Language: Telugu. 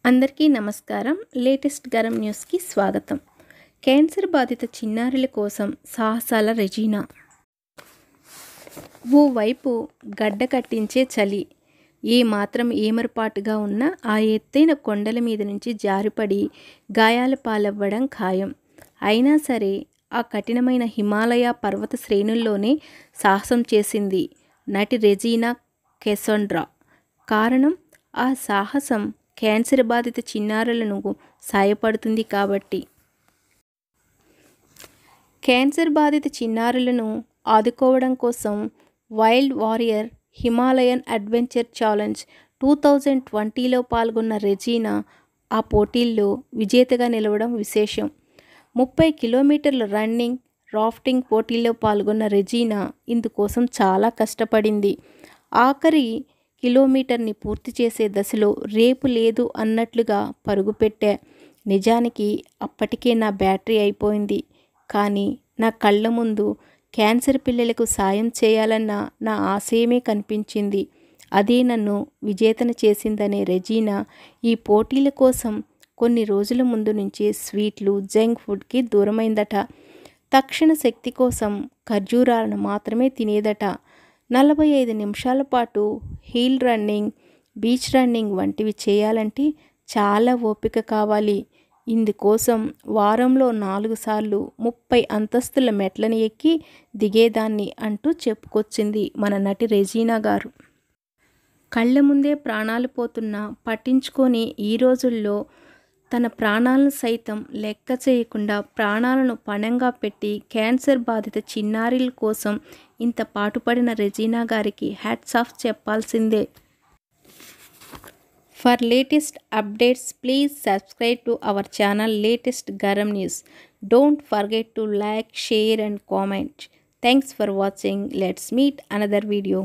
అందరికీ నమస్కారం. లేటెస్ట్ గరం న్యూస్కి స్వాగతం. క్యాన్సర్ బాధిత చిన్నారుల కోసం సాహసాల రెజీనా. ఓవైపు గడ్డ కట్టించే చలి, ఏమాత్రం ఏమరపాటుగా ఉన్నా ఆ ఎత్తైన కొండల మీద నుంచి జారిపడి గాయాల పాలవ్వడం ఖాయం. అయినా సరే ఆ కఠినమైన హిమాలయ పర్వత శ్రేణుల్లోనే సాహసం చేసింది నటి రెజీనా కెసండ్రా. కారణం, ఆ సాహసం క్యాన్సర్ బాధిత చిన్నారులను సాయపడుతుంది కాబట్టి. క్యాన్సర్ బాధిత చిన్నారులను ఆదుకోవడం కోసం wild warrior Himalayan adventure challenge 2020లో పాల్గొన్న రెజీనా ఆ పోటీల్లో విజేతగా నిలవడం విశేషం. 30 కిలోమీటర్ల రన్నింగ్, రాఫ్టింగ్ పోటీల్లో పాల్గొన్న రెజీనా ఇందుకోసం చాలా కష్టపడింది. ఆఖరి కిలోమీటర్ని పూర్తి చేసే దశలో రేపు లేదు అన్నట్లుగా పరుగుపెట్టా. నిజానికి అప్పటికే నా బ్యాటరీ అయిపోయింది. కానీ నా కళ్ళ ముందు క్యాన్సర్ పిల్లలకు సాయం చేయాలన్న నా ఆశయమే కనిపించింది. అదే నన్ను విజేతను చేసిందనే రెజీనా ఈ పోటీల కోసం కొన్ని రోజుల ముందు నుంచే స్వీట్లు, జంక్ ఫుడ్కి దూరమైందట. తక్షణ శక్తి కోసం ఖర్జూరాలను మాత్రమే తినేదట. 45 నిమిషాల పాటు హిల్ రన్నింగ్, బీచ్ రన్నింగ్ వంటివి చేయాలంటే చాలా ఓపిక కావాలి. ఇందుకోసం వారంలో 4 సార్లు 30 అంతస్తుల మెట్లను ఎక్కి దిగేదాన్ని అంటూ చెప్పుకొచ్చింది మన నటి రెజీనా గారు. కళ్ళ ముందే ప్రాణాలు పోతున్నా పట్టించుకొని ఈ రోజుల్లో తన ప్రాణాలను సైతం లెక్క చేయకుండా ప్రాణాలను పణంగా పెట్టి క్యాన్సర్ బాధిత చిన్నారుల కోసం ఇంత పాటుపడిన రెజీనా గారికి హ్యాట్స్ ఆఫ్ చెప్పాల్సిందే. For latest updates please subscribe to our channel latest garam news. Don't forget to like, share and comment. Thanks for watching. Let's meet another video.